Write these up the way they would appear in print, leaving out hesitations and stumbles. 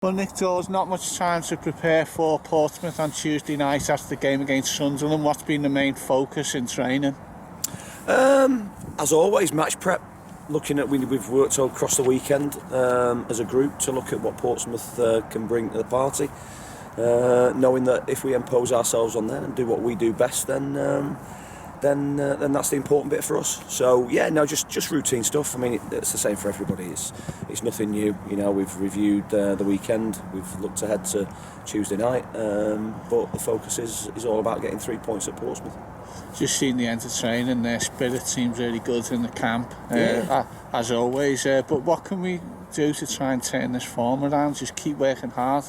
Well, Nick Daws, not much time to prepare for Portsmouth on Tuesday night after the game against Sunderland. What's been the main focus in training? As always, match prep. Looking at we've worked all across the weekend as a group to look at what Portsmouth can bring to the party. Knowing that if we impose ourselves on them and do what we do best, then that's the important bit for us. So yeah, no, just routine stuff. I mean, it's the same for everybody. It's nothing new. You know, we've reviewed the weekend. We've looked ahead to Tuesday night. But the focus is all about getting 3 points at Portsmouth. Just seen the end of training. Their spirit seems really good in the camp, Yeah. as always. But what can we do to try and turn this form around? Just keep working hard.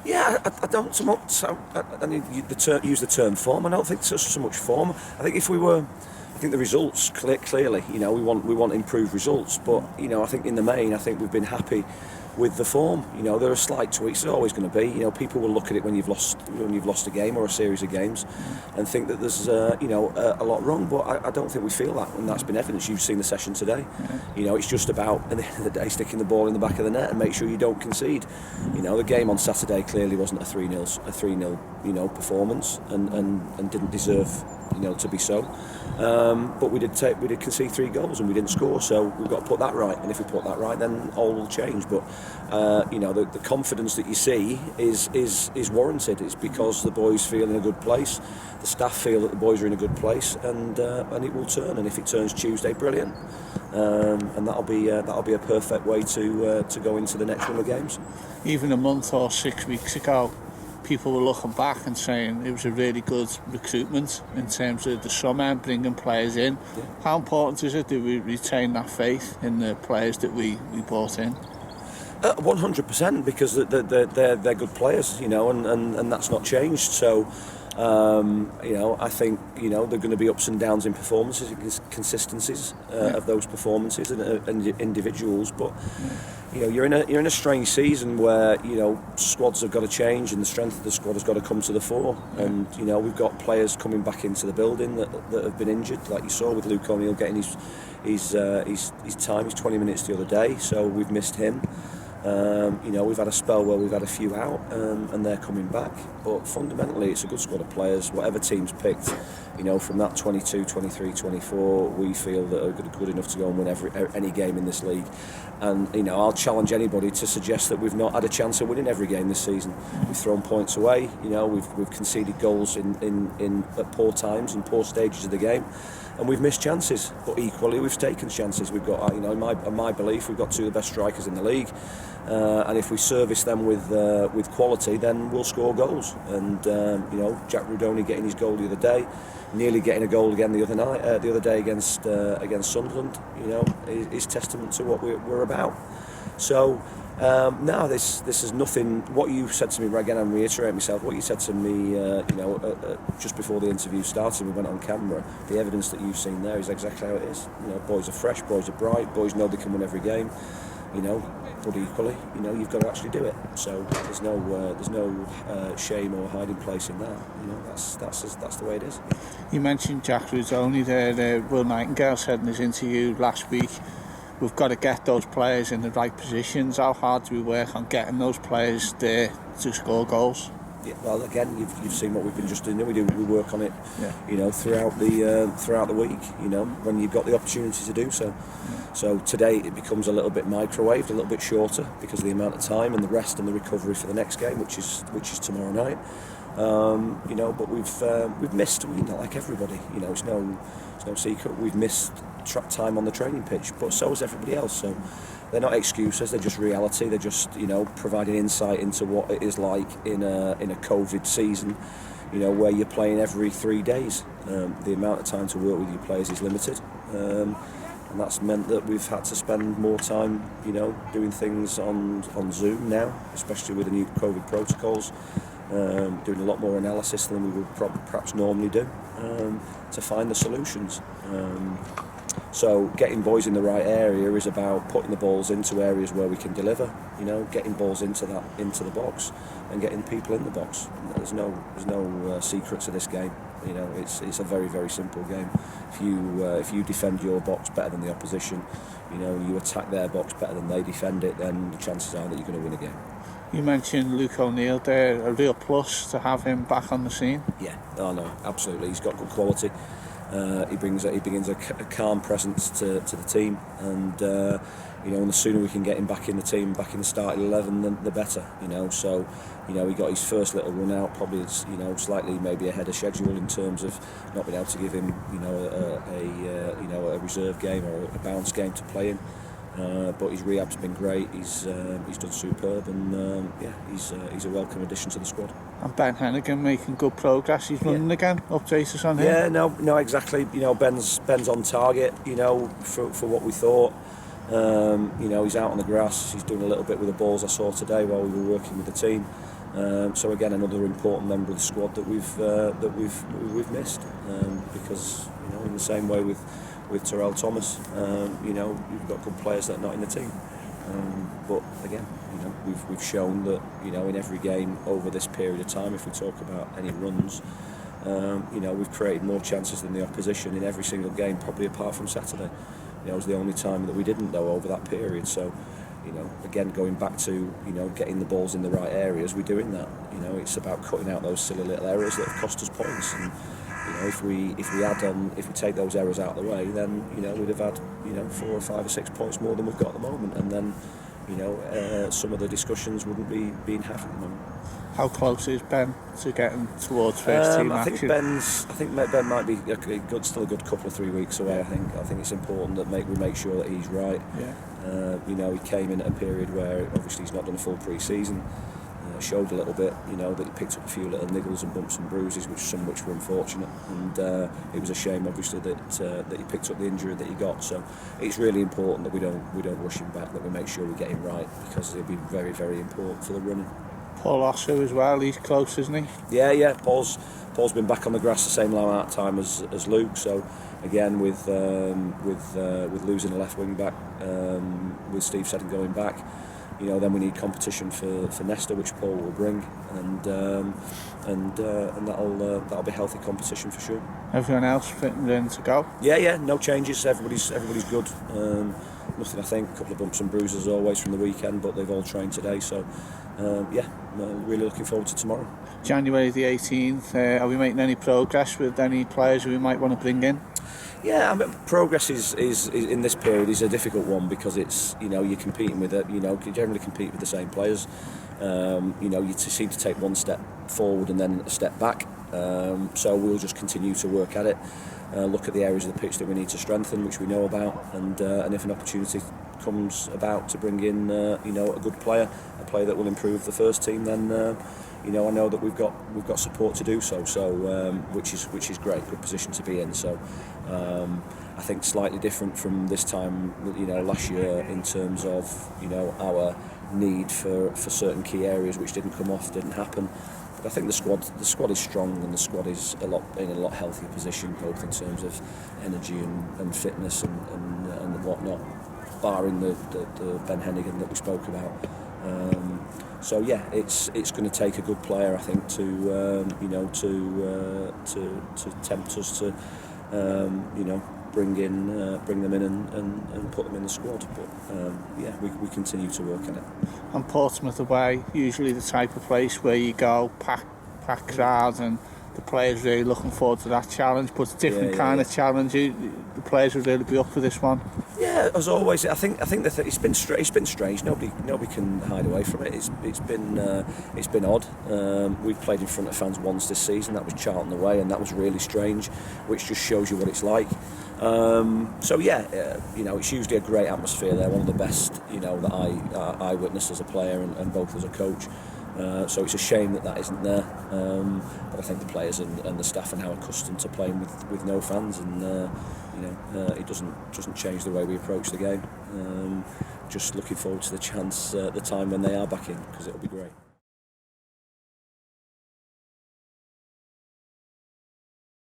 Yeah, I don't so much. I mean, use the term form. I don't think so much form. I think I think the results clearly. You know, we want improved results. But you know, I think in the main, I think we've been happy with the form. You know, there are slight tweaks. There's always going to be. You know, people will look at it when you've lost a game or a series of games, and think that there's a lot wrong. But I don't think we feel that, and that's been evidence. You've seen the session today. Yeah. You know, it's just about at the end of the day sticking the ball in the back of the net and make sure you don't concede. You know, the game on Saturday clearly wasn't a 3-0 performance, and didn't deserve to be so. But we did concede 3 goals and we didn't score, so we've got to put that right. And if we put that right, then all will change. But the confidence that you see is warranted. It's because the boys feel in a good place, the staff feel that the boys are in a good place, and it will turn. And if it turns Tuesday, brilliant. And that'll be a perfect way to go into the next run of games. Even a month or 6 weeks ago, people were looking back and saying it was a really good recruitment in terms of the summer, bringing players in. Yeah. How important is it that we retain that faith in the players that we brought in? 100%, because they're good players, and that's not changed. So, I think there are going to be ups and downs in performances, consistencies of those performances and individuals. But you're in a strange season where squads have got to change and the strength of the squad has got to come to the fore. And we've got players coming back into the building that have been injured, like you saw with Luke O'Neill getting his time, his 20 minutes the other day. So we've missed him. We've had a spell where we've had a few out, and they're coming back. But fundamentally, it's a good squad of players. Whatever team's picked, from that 22, 23, 24, we feel that are good enough to go and win any game in this league. And I'll challenge anybody to suggest that we've not had a chance of winning every game this season. We've thrown points away. We've conceded goals in at poor times and poor stages of the game. And we've missed chances, but equally we've taken chances. We've got, in my belief, we've got 2 of the best strikers in the league, and if we service them with quality, then we'll score goals. And Jack Rudoni getting his goal the other day, nearly getting a goal again the other day against Sunderland, is testament to what we're about. So. This is nothing. What you said to me again, I'm reiterating myself. What you said to me, just before the interview started, we went on camera. The evidence that you've seen there is exactly how it is. Boys are fresh, boys are bright, boys know they can win every game. But equally, you've got to actually do it. So there's no shame or hiding place in that. That's the way it is. You mentioned Jack Rudoni there. Will Nightingale said in his interview last week, we've got to get those players in the right positions. How hard do we work on getting those players there to score goals? Yeah, well, again, you've seen what we've been just doing. We work on it, throughout the week. When you've got the opportunity to do so. Yeah. So today it becomes a little bit microwaved, a little bit shorter because of the amount of time and the rest and the recovery for the next game, which is tomorrow night. But we've missed. Like everybody. It's no secret. We've missed time on the training pitch, but so has everybody else. So they're not excuses, they're just reality. They're just providing insight into what it is like in a COVID season, where you're playing every 3 days. The amount of time to work with your players is limited, and that's meant that we've had to spend more time doing things on Zoom now, especially with the new COVID protocols. Doing a lot more analysis than we would perhaps normally do, to find the solutions. So getting boys in the right area is about putting the balls into areas where we can deliver. Getting balls into the box and getting people in the box. There's no secret to this game. It's a very, very simple game. If you defend your box better than the opposition, you attack their box better than they defend it, then the chances are that you're going to win a game. You mentioned Luke O'Neill there, a real plus to have him back on the scene. Yeah, oh no, absolutely. He's got good quality. He brings a calm presence to the team, and and the sooner we can get him back in the team, back in the starting 11, then the better. So he got his first little run out, probably slightly maybe ahead of schedule in terms of not being able to give him a reserve game or a bounce game to play in. But his rehab's been great. He's done superb, and he's a welcome addition to the squad. And Ben Hennigan making good progress. He's running again. Update us on him. Yeah, no, exactly. Ben's on target. For what we thought. He's out on the grass. He's doing a little bit with the balls I saw today while we were working with the team. So again, another important member of the squad that we've missed, because in the same way with Terrell Thomas, you've got good players that are not in the team. But again, we've shown that in every game over this period of time, if we talk about any runs, we've created more chances than the opposition in every single game, probably apart from Saturday. It was the only time that we didn't though over that period. So, again, going back to getting the balls in the right areas, we're doing that. It's about cutting out those silly little errors that have cost us points. And if we take those errors out of the way, then we'd have had 4 or 5 or 6 points more than we've got at the moment, and then some of the discussions wouldn't be being had at the moment. How close is Ben to getting towards first team I action? I think Ben might be still a good couple of 3 weeks away. I think it's important that we make sure that he's right. Yeah. He came in at a period where obviously he's not done a full pre-season. Showed a little bit, that he picked up a few little niggles and bumps and bruises, which were unfortunate, and it was a shame, obviously, that he picked up the injury that he got. So it's really important that we don't rush him back, that we make sure we get him right, because it'll be very, very important for the running. Paul Osso as well, he's close, isn't he? Yeah. Paul's been back on the grass the same amount of time as Luke. So again, with losing a left wing back, with Steve Seddon going back. Then we need competition for Nesta, which Paul will bring, and that'll be healthy competition for sure. Everyone else fitting in to go? Yeah, no changes. Everybody's good. Nothing, I think. A couple of bumps and bruises always from the weekend, but they've all trained today. So really looking forward to tomorrow. January the 18th. Are we making any progress with any players we might want to bring in? Yeah, progress is in this period is a difficult one, because it's you're competing with it. You generally compete with the same players. You seem to take one step forward and then a step back. So we'll just continue to work at it. Look at the areas of the pitch that we need to strengthen, which we know about, and if an opportunity comes about to bring in a good player, a player that will improve the first team, then. I know that we've got support to do so. Which is great, good position to be in. So I think slightly different from this time, last year, in terms of our need for certain key areas which didn't come off, didn't happen. But I think the squad is strong, and the squad is in a lot healthier position, both in terms of energy and fitness and whatnot, barring the Ben Hennigan that we spoke about. So yeah, it's going to take a good player, I think, to tempt us to bring them in and put them in the squad. But we continue to work on it. And Portsmouth away, usually the type of place where you go pack crowd, and the players really looking forward to that challenge. But it's a different kind of challenge. The players will really be up for this one. Yeah, as always, I think that it's been strange. Nobody can hide away from it. It's been odd. We've played in front of fans once this season. That was Charlton away, and that was really strange, which just shows you what it's like. It's usually a great atmosphere there. One of the best, that I witnessed as a player and both as a coach. So it's a shame that isn't there. But I think the players and the staff are now accustomed to playing with no fans, and it doesn't change the way we approach the game. Just looking forward to the time when they are back in, because it'll be great.